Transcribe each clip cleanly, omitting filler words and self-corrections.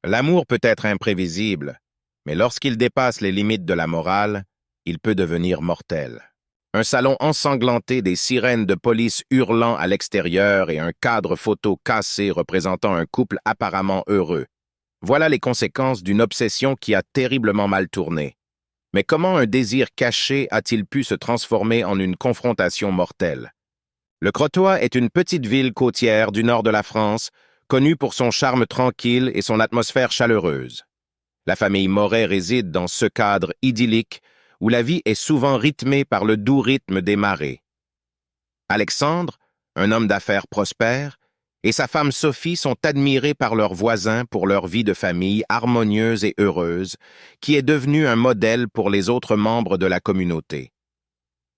L'amour peut être imprévisible, mais lorsqu'il dépasse les limites de la morale, il peut devenir mortel. Un salon ensanglanté, des sirènes de police hurlant à l'extérieur et un cadre photo cassé représentant un couple apparemment heureux. Voilà les conséquences d'une obsession qui a terriblement mal tourné. Mais comment un désir caché a-t-il pu se transformer en une confrontation mortelle? Le Crotoy est une petite ville côtière du nord de la France, connue pour son charme tranquille et son atmosphère chaleureuse. La famille Moret réside dans ce cadre idyllique où la vie est souvent rythmée par le doux rythme des marées. Alexandre, un homme d'affaires prospère, et sa femme Sophie sont admirés par leurs voisins pour leur vie de famille harmonieuse et heureuse, qui est devenue un modèle pour les autres membres de la communauté.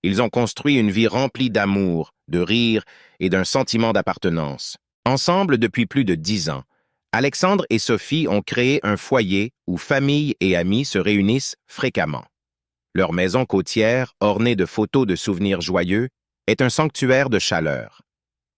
Ils ont construit une vie remplie d'amour, de rire et d'un sentiment d'appartenance. Ensemble depuis plus de 10 ans, Alexandre et Sophie ont créé un foyer où famille et amis se réunissent fréquemment. Leur maison côtière, ornée de photos de souvenirs joyeux, est un sanctuaire de chaleur.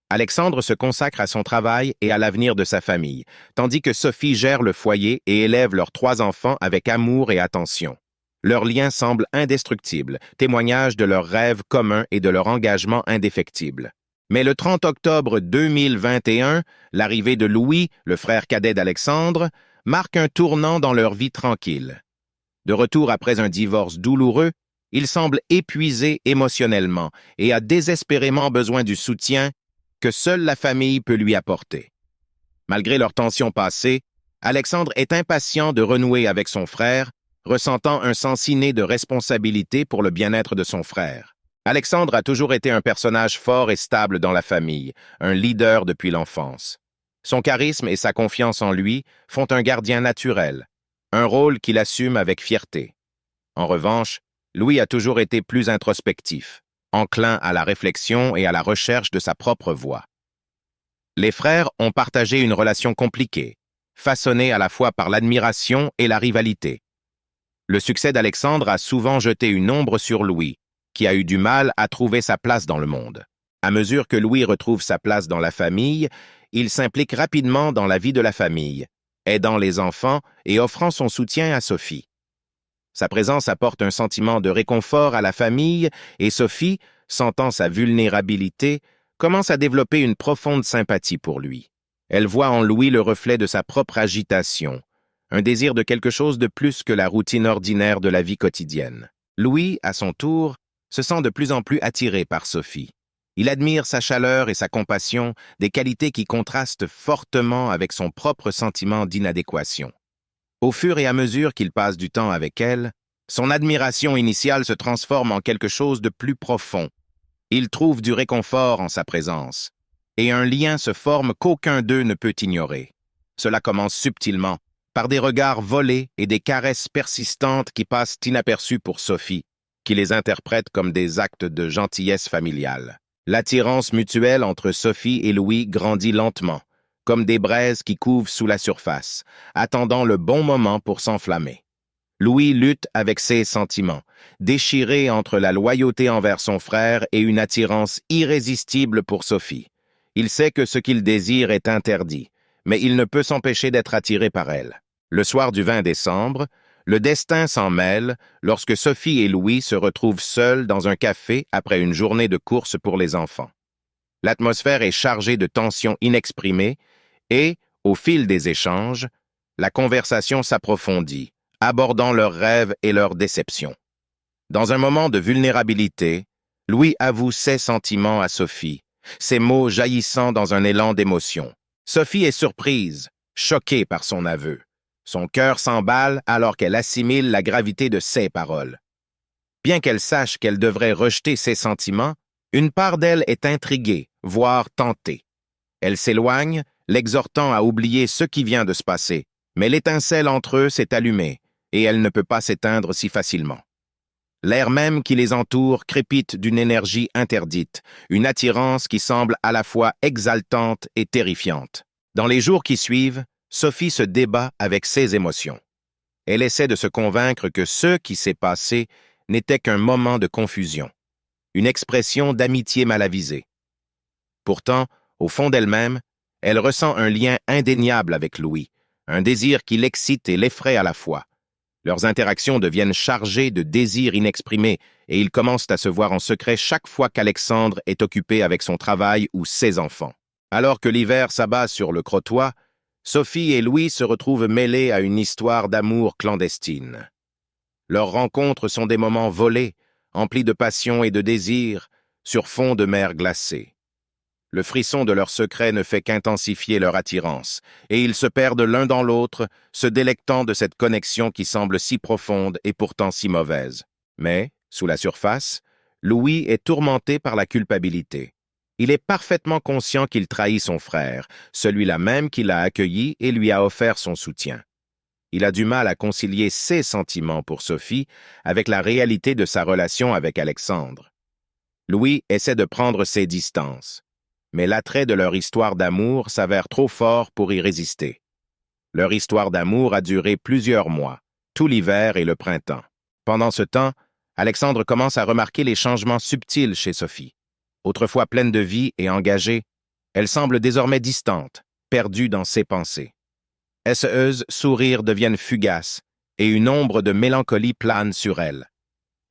Alexandre se consacre à son travail et à l'avenir de sa famille, tandis que Sophie gère le foyer et élève leurs 3 enfants avec amour et attention. Leur lien semble indestructible, témoignage de leurs rêves communs et de leur engagement indéfectible. Mais le 30 octobre 2021, l'arrivée de Louis, le frère cadet d'Alexandre, marque un tournant dans leur vie tranquille. De retour après un divorce douloureux, il semble épuisé émotionnellement et a désespérément besoin du soutien que seule la famille peut lui apporter. Malgré leurs tensions passées, Alexandre est impatient de renouer avec son frère, ressentant un sens inné de responsabilité pour le bien-être de son frère. Alexandre a toujours été un personnage fort et stable dans la famille, un leader depuis l'enfance. Son charisme et sa confiance en lui font un gardien naturel, un rôle qu'il assume avec fierté. En revanche, Louis a toujours été plus introspectif, enclin à la réflexion et à la recherche de sa propre voie. Les frères ont partagé une relation compliquée, façonnée à la fois par l'admiration et la rivalité. Le succès d'Alexandre a souvent jeté une ombre sur Louis, qui a eu du mal à trouver sa place dans le monde. À mesure que Louis retrouve sa place dans la famille, il s'implique rapidement dans la vie de la famille, aidant les enfants et offrant son soutien à Sophie. Sa présence apporte un sentiment de réconfort à la famille et Sophie, sentant sa vulnérabilité, commence à développer une profonde sympathie pour lui. Elle voit en Louis le reflet de sa propre agitation, un désir de quelque chose de plus que la routine ordinaire de la vie quotidienne. Louis, à son tour, se sent de plus en plus attiré par Sophie. Il admire sa chaleur et sa compassion, des qualités qui contrastent fortement avec son propre sentiment d'inadéquation. Au fur et à mesure qu'il passe du temps avec elle, son admiration initiale se transforme en quelque chose de plus profond. Il trouve du réconfort en sa présence, et un lien se forme qu'aucun d'eux ne peut ignorer. Cela commence subtilement, par des regards volés et des caresses persistantes qui passent inaperçues pour Sophie, qui les interprète comme des actes de gentillesse familiale. L'attirance mutuelle entre Sophie et Louis grandit lentement, comme des braises qui couvent sous la surface, attendant le bon moment pour s'enflammer. Louis lutte avec ses sentiments, déchiré entre la loyauté envers son frère et une attirance irrésistible pour Sophie. Il sait que ce qu'il désire est interdit, mais il ne peut s'empêcher d'être attiré par elle. Le soir du 20 décembre, le destin s'en mêle lorsque Sophie et Louis se retrouvent seuls dans un café après une journée de course pour les enfants. L'atmosphère est chargée de tensions inexprimées et, au fil des échanges, la conversation s'approfondit, abordant leurs rêves et leurs déceptions. Dans un moment de vulnérabilité, Louis avoue ses sentiments à Sophie, ses mots jaillissant dans un élan d'émotion. Sophie est surprise, choquée par son aveu. Son cœur s'emballe alors qu'elle assimile la gravité de ses paroles. Bien qu'elle sache qu'elle devrait rejeter ses sentiments, une part d'elle est intriguée, voire tentée. Elle s'éloigne, l'exhortant à oublier ce qui vient de se passer, mais l'étincelle entre eux s'est allumée, et elle ne peut pas s'éteindre si facilement. L'air même qui les entoure crépite d'une énergie interdite, une attirance qui semble à la fois exaltante et terrifiante. Dans les jours qui suivent, Sophie se débat avec ses émotions. Elle essaie de se convaincre que ce qui s'est passé n'était qu'un moment de confusion, une expression d'amitié mal avisée. Pourtant, au fond d'elle-même, elle ressent un lien indéniable avec Louis, un désir qui l'excite et l'effraie à la fois. Leurs interactions deviennent chargées de désirs inexprimés et ils commencent à se voir en secret chaque fois qu'Alexandre est occupé avec son travail ou ses enfants. Alors que l'hiver s'abat sur le Crotoy, Sophie et Louis se retrouvent mêlés à une histoire d'amour clandestine. Leurs rencontres sont des moments volés, emplis de passion et de désir, sur fond de mer glacée. Le frisson de leur secret ne fait qu'intensifier leur attirance, et ils se perdent l'un dans l'autre, se délectant de cette connexion qui semble si profonde et pourtant si mauvaise. Mais, sous la surface, Louis est tourmenté par la culpabilité. Il est parfaitement conscient qu'il trahit son frère, celui-là même qui l'a accueilli et lui a offert son soutien. Il a du mal à concilier ses sentiments pour Sophie avec la réalité de sa relation avec Alexandre. Louis essaie de prendre ses distances, mais l'attrait de leur histoire d'amour s'avère trop fort pour y résister. Leur histoire d'amour a duré plusieurs mois, tout l'hiver et le printemps. Pendant ce temps, Alexandre commence à remarquer les changements subtils chez Sophie. Autrefois pleine de vie et engagée, elle semble désormais distante, perdue dans ses pensées. Ses sourires deviennent fugaces et une ombre de mélancolie plane sur elle.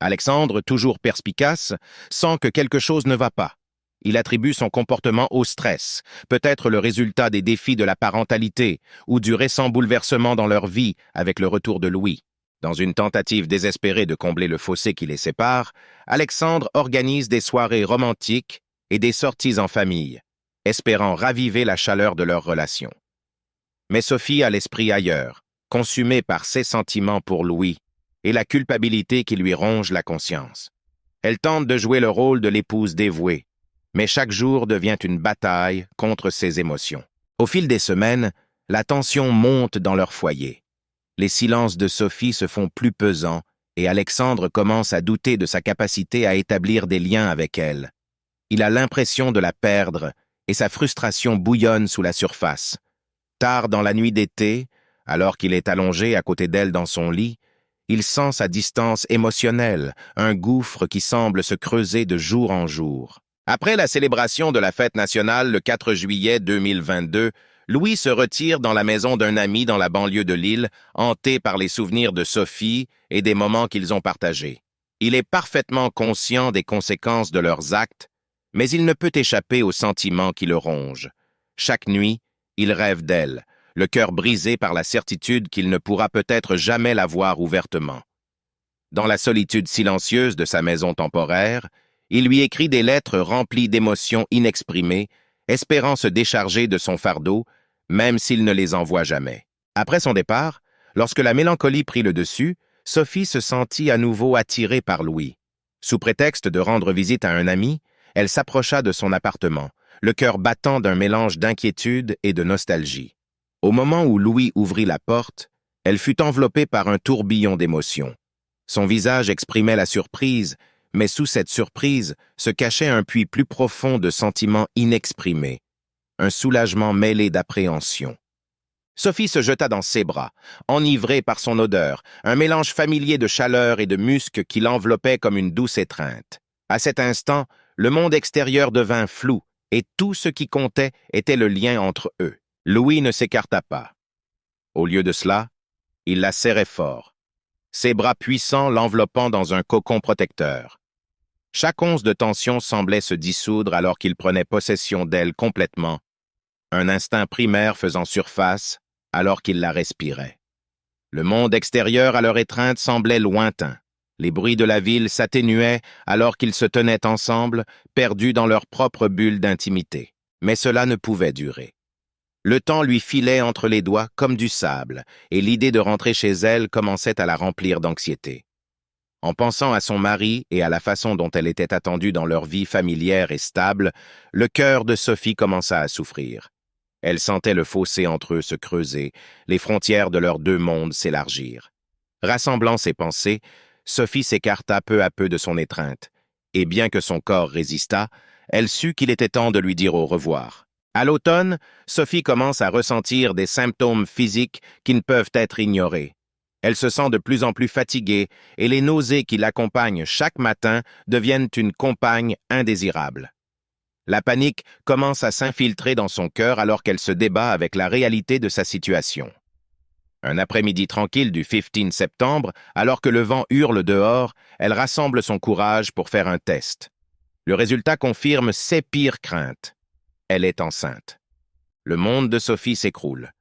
Alexandre, toujours perspicace, sent que quelque chose ne va pas. Il attribue son comportement au stress, peut-être le résultat des défis de la parentalité ou du récent bouleversement dans leur vie avec le retour de Louis. Dans une tentative désespérée de combler le fossé qui les sépare, Alexandre organise des soirées romantiques et des sorties en famille, espérant raviver la chaleur de leur relation. Mais Sophie a l'esprit ailleurs, consumée par ses sentiments pour Louis et la culpabilité qui lui ronge la conscience. Elle tente de jouer le rôle de l'épouse dévouée, mais chaque jour devient une bataille contre ses émotions. Au fil des semaines, la tension monte dans leur foyer. Les silences de Sophie se font plus pesants et Alexandre commence à douter de sa capacité à établir des liens avec elle. Il a l'impression de la perdre et sa frustration bouillonne sous la surface. Tard dans la nuit d'été, alors qu'il est allongé à côté d'elle dans son lit, il sent sa distance émotionnelle, un gouffre qui semble se creuser de jour en jour. Après la célébration de la fête nationale le 4 juillet 2022, Louis se retire dans la maison d'un ami dans la banlieue de Lille, hanté par les souvenirs de Sophie et des moments qu'ils ont partagés. Il est parfaitement conscient des conséquences de leurs actes, mais il ne peut échapper aux sentiments qui le rongent. Chaque nuit, il rêve d'elle, le cœur brisé par la certitude qu'il ne pourra peut-être jamais la voir ouvertement. Dans la solitude silencieuse de sa maison temporaire, il lui écrit des lettres remplies d'émotions inexprimées, espérant se décharger de son fardeau, même s'il ne les envoie jamais. Après son départ, lorsque la mélancolie prit le dessus, Sophie se sentit à nouveau attirée par Louis. Sous prétexte de rendre visite à un ami, elle s'approcha de son appartement, le cœur battant d'un mélange d'inquiétude et de nostalgie. Au moment où Louis ouvrit la porte, elle fut enveloppée par un tourbillon d'émotions. Son visage exprimait la surprise, mais sous cette surprise se cachait un puits plus profond de sentiments inexprimés, un soulagement mêlé d'appréhension. Sophie se jeta dans ses bras, enivrée par son odeur, un mélange familier de chaleur et de musc qui l'enveloppait comme une douce étreinte. À cet instant, le monde extérieur devint flou, et tout ce qui comptait était le lien entre eux. Louis ne s'écarta pas. Au lieu de cela, il la serrait fort, ses bras puissants l'enveloppant dans un cocon protecteur. Chaque once de tension semblait se dissoudre alors qu'il prenait possession d'elle complètement, un instinct primaire faisant surface alors qu'il la respirait. Le monde extérieur à leur étreinte semblait lointain. Les bruits de la ville s'atténuaient alors qu'ils se tenaient ensemble, perdus dans leur propre bulle d'intimité. Mais cela ne pouvait durer. Le temps lui filait entre les doigts comme du sable, et l'idée de rentrer chez elle commençait à la remplir d'anxiété. En pensant à son mari et à la façon dont elle était attendue dans leur vie familière et stable, le cœur de Sophie commença à souffrir. Elle sentait le fossé entre eux se creuser, les frontières de leurs deux mondes s'élargir. Rassemblant ses pensées, Sophie s'écarta peu à peu de son étreinte, et bien que son corps résistât, elle sut qu'il était temps de lui dire au revoir. À l'automne, Sophie commence à ressentir des symptômes physiques qui ne peuvent être ignorés. Elle se sent de plus en plus fatiguée et les nausées qui l'accompagnent chaque matin deviennent une compagne indésirable. La panique commence à s'infiltrer dans son cœur alors qu'elle se débat avec la réalité de sa situation. Un après-midi tranquille du 15 septembre, alors que le vent hurle dehors, elle rassemble son courage pour faire un test. Le résultat confirme ses pires craintes. Elle est enceinte. Le monde de Sophie s'écroule.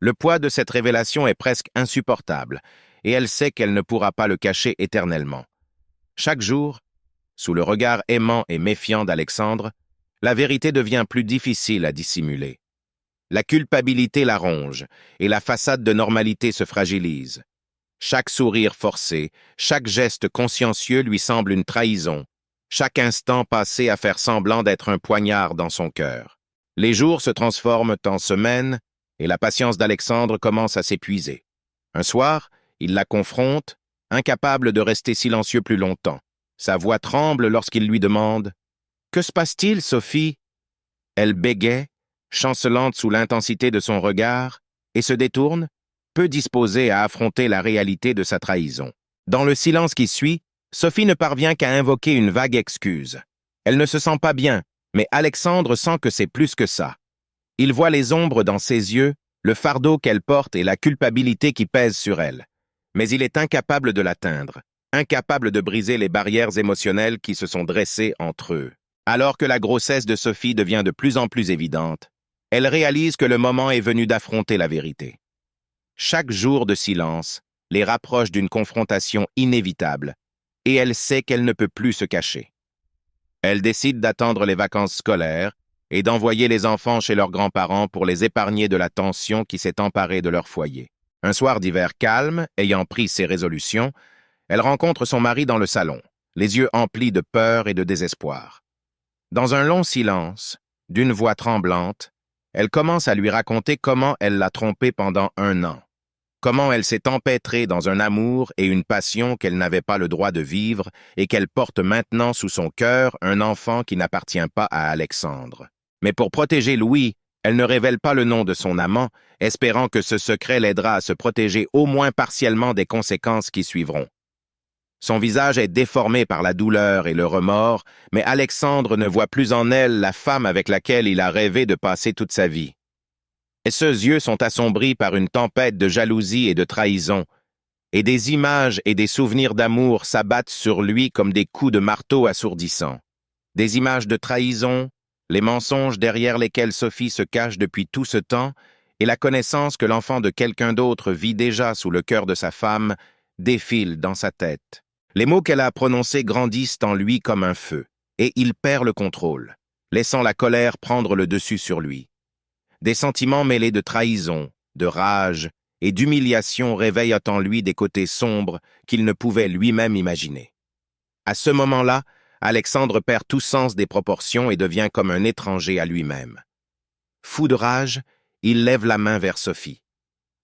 Le poids de cette révélation est presque insupportable, et elle sait qu'elle ne pourra pas le cacher éternellement. Chaque jour, sous le regard aimant et méfiant d'Alexandre, la vérité devient plus difficile à dissimuler. La culpabilité la ronge, et la façade de normalité se fragilise. Chaque sourire forcé, chaque geste consciencieux lui semble une trahison, chaque instant passé à faire semblant d'être un poignard dans son cœur. Les jours se transforment en semaines, et la patience d'Alexandre commence à s'épuiser. Un soir, il la confronte, incapable de rester silencieux plus longtemps. Sa voix tremble lorsqu'il lui demande « Que se passe-t-il, Sophie ?» Elle bégaie, chancelante sous l'intensité de son regard, et se détourne, peu disposée à affronter la réalité de sa trahison. Dans le silence qui suit, Sophie ne parvient qu'à invoquer une vague excuse. Elle ne se sent pas bien, mais Alexandre sent que c'est plus que ça. Il voit les ombres dans ses yeux, le fardeau qu'elle porte et la culpabilité qui pèse sur elle. Mais il est incapable de l'atteindre, incapable de briser les barrières émotionnelles qui se sont dressées entre eux. Alors que la grossesse de Sophie devient de plus en plus évidente, elle réalise que le moment est venu d'affronter la vérité. Chaque jour de silence les rapproche d'une confrontation inévitable, et elle sait qu'elle ne peut plus se cacher. Elle décide d'attendre les vacances scolaires et d'envoyer les enfants chez leurs grands-parents pour les épargner de la tension qui s'est emparée de leur foyer. Un soir d'hiver calme, ayant pris ses résolutions, elle rencontre son mari dans le salon, les yeux emplis de peur et de désespoir. Dans un long silence, d'une voix tremblante, elle commence à lui raconter comment elle l'a trompé pendant 1 an, comment elle s'est empêtrée dans un amour et une passion qu'elle n'avait pas le droit de vivre et qu'elle porte maintenant sous son cœur un enfant qui n'appartient pas à Alexandre. Mais pour protéger Louis, elle ne révèle pas le nom de son amant, espérant que ce secret l'aidera à se protéger au moins partiellement des conséquences qui suivront. Son visage est déformé par la douleur et le remords, mais Alexandre ne voit plus en elle la femme avec laquelle il a rêvé de passer toute sa vie. Et ses yeux sont assombris par une tempête de jalousie et de trahison, et des images et des souvenirs d'amour s'abattent sur lui comme des coups de marteau assourdissants. Des images de trahison, les mensonges derrière lesquels Sophie se cache depuis tout ce temps, et la connaissance que l'enfant de quelqu'un d'autre vit déjà sous le cœur de sa femme, défilent dans sa tête. Les mots qu'elle a prononcés grandissent en lui comme un feu, et il perd le contrôle, laissant la colère prendre le dessus sur lui. Des sentiments mêlés de trahison, de rage et d'humiliation réveillent en lui des côtés sombres qu'il ne pouvait lui-même imaginer. À ce moment-là, Alexandre perd tout sens des proportions et devient comme un étranger à lui-même. Fou de rage, il lève la main vers Sophie.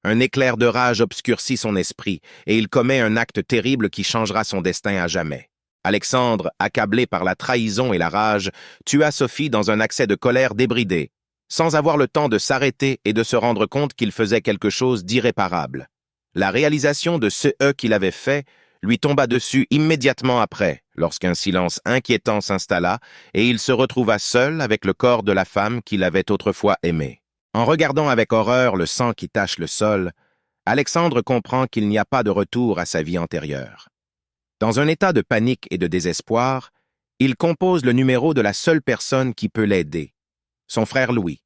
Un éclair de rage obscurcit son esprit, et il commet un acte terrible qui changera son destin à jamais. Alexandre, accablé par la trahison et la rage, tua Sophie dans un accès de colère débridé, sans avoir le temps de s'arrêter et de se rendre compte qu'il faisait quelque chose d'irréparable. La réalisation de ce qu'il avait fait lui tomba dessus immédiatement après, lorsqu'un silence inquiétant s'installa et il se retrouva seul avec le corps de la femme qu'il avait autrefois aimée. En regardant avec horreur le sang qui tache le sol, Alexandre comprend qu'il n'y a pas de retour à sa vie antérieure. Dans un état de panique et de désespoir, il compose le numéro de la seule personne qui peut l'aider, son frère Louis.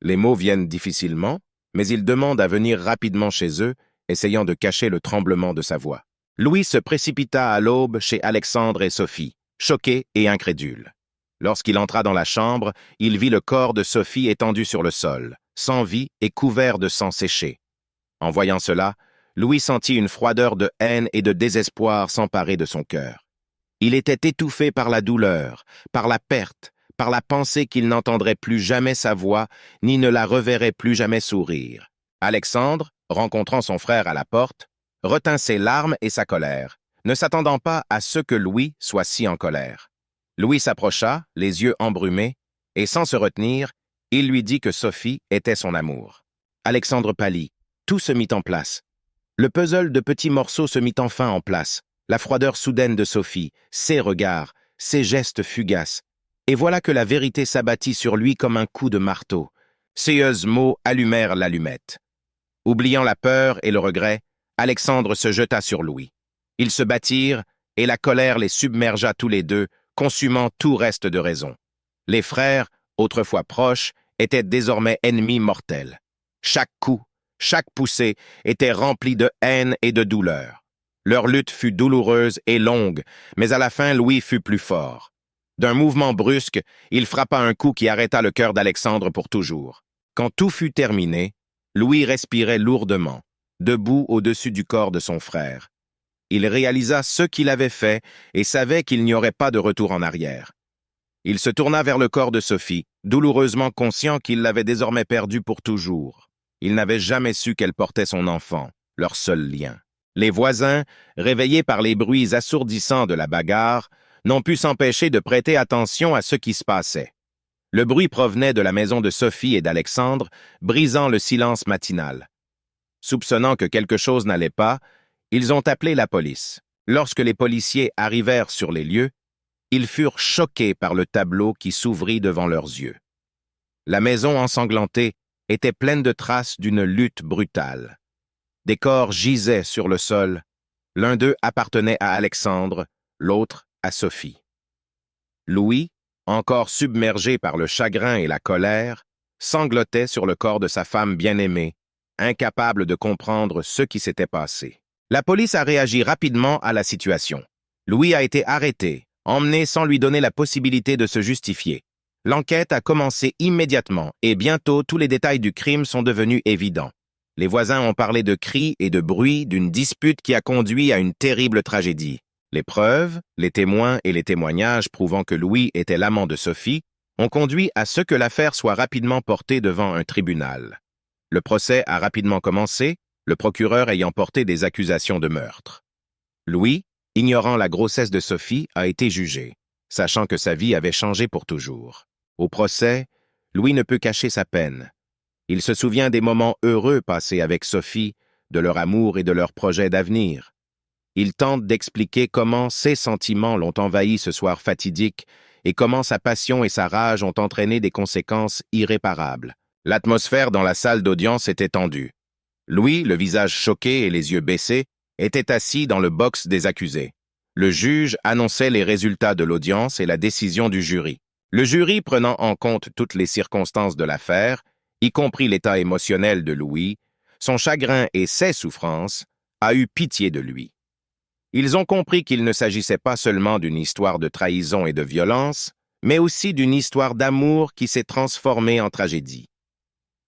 Les mots viennent difficilement, mais il demande à venir rapidement chez eux, essayant de cacher le tremblement de sa voix. Louis se précipita à l'aube chez Alexandre et Sophie, choqué et incrédule. Lorsqu'il entra dans la chambre, il vit le corps de Sophie étendu sur le sol, sans vie et couvert de sang séché. En voyant cela, Louis sentit une froideur de haine et de désespoir s'emparer de son cœur. Il était étouffé par la douleur, par la perte, par la pensée qu'il n'entendrait plus jamais sa voix, ni ne la reverrait plus jamais sourire. Alexandre, rencontrant son frère à la porte, retint ses larmes et sa colère, ne s'attendant pas à ce que Louis soit si en colère. Louis s'approcha, les yeux embrumés, et sans se retenir, il lui dit que Sophie était son amour. Alexandre pâlit, tout se mit en place. Le puzzle de petits morceaux se mit enfin en place, la froideur soudaine de Sophie, ses regards, ses gestes fugaces. Et voilà que la vérité s'abattit sur lui comme un coup de marteau. Ces mots allumèrent l'allumette. Oubliant la peur et le regret, Alexandre se jeta sur Louis. Ils se battirent, et la colère les submergea tous les deux, consumant tout reste de raison. Les frères, autrefois proches, étaient désormais ennemis mortels. Chaque coup, chaque poussée était rempli de haine et de douleur. Leur lutte fut douloureuse et longue, mais à la fin, Louis fut plus fort. D'un mouvement brusque, il frappa un coup qui arrêta le cœur d'Alexandre pour toujours. Quand tout fut terminé, Louis respirait lourdement, debout au-dessus du corps de son frère. Il réalisa ce qu'il avait fait et savait qu'il n'y aurait pas de retour en arrière. Il se tourna vers le corps de Sophie, douloureusement conscient qu'il l'avait désormais perdue pour toujours. Il n'avait jamais su qu'elle portait son enfant, leur seul lien. Les voisins, réveillés par les bruits assourdissants de la bagarre, n'ont pu s'empêcher de prêter attention à ce qui se passait. Le bruit provenait de la maison de Sophie et d'Alexandre, brisant le silence matinal. Soupçonnant que quelque chose n'allait pas, ils ont appelé la police. Lorsque les policiers arrivèrent sur les lieux, ils furent choqués par le tableau qui s'ouvrit devant leurs yeux. La maison ensanglantée était pleine de traces d'une lutte brutale. Des corps gisaient sur le sol. L'un d'eux appartenait à Alexandre, l'autre à Sophie. Louis, encore submergé par le chagrin et la colère, sanglotait sur le corps de sa femme bien-aimée, incapable de comprendre ce qui s'était passé. La police a réagi rapidement à la situation. Louis a été arrêté, emmené sans lui donner la possibilité de se justifier. L'enquête a commencé immédiatement et bientôt tous les détails du crime sont devenus évidents. Les voisins ont parlé de cris et de bruit d'une dispute qui a conduit à une terrible tragédie. Les preuves, les témoins et les témoignages prouvant que Louis était l'amant de Sophie ont conduit à ce que l'affaire soit rapidement portée devant un tribunal. Le procès a rapidement commencé, le procureur ayant porté des accusations de meurtre. Louis, ignorant la grossesse de Sophie, a été jugé, sachant que sa vie avait changé pour toujours. Au procès, Louis ne peut cacher sa peine. Il se souvient des moments heureux passés avec Sophie, de leur amour et de leurs projets d'avenir. Il tente d'expliquer comment ses sentiments l'ont envahi ce soir fatidique et comment sa passion et sa rage ont entraîné des conséquences irréparables. L'atmosphère dans la salle d'audience était tendue. Louis, le visage choqué et les yeux baissés, était assis dans le box des accusés. Le juge annonçait les résultats de l'audience et la décision du jury. Le jury, prenant en compte toutes les circonstances de l'affaire, y compris l'état émotionnel de Louis, son chagrin et ses souffrances, a eu pitié de lui. Ils ont compris qu'il ne s'agissait pas seulement d'une histoire de trahison et de violence, mais aussi d'une histoire d'amour qui s'est transformée en tragédie.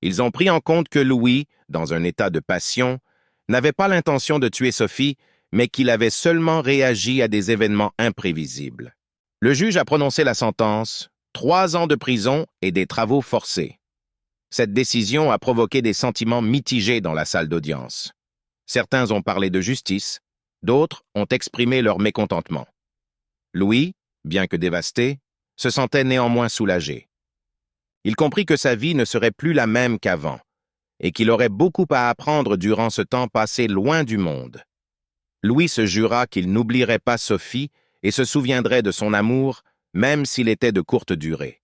Ils ont pris en compte que Louis, dans un état de passion, n'avait pas l'intention de tuer Sophie, mais qu'il avait seulement réagi à des événements imprévisibles. Le juge a prononcé la sentence, 3 ans de prison et des travaux forcés. Cette décision a provoqué des sentiments mitigés dans la salle d'audience. Certains ont parlé de justice, d'autres ont exprimé leur mécontentement. Louis, bien que dévasté, se sentait néanmoins soulagé. Il comprit que sa vie ne serait plus la même qu'avant, et qu'il aurait beaucoup à apprendre durant ce temps passé loin du monde. Louis se jura qu'il n'oublierait pas Sophie et se souviendrait de son amour, même s'il était de courte durée.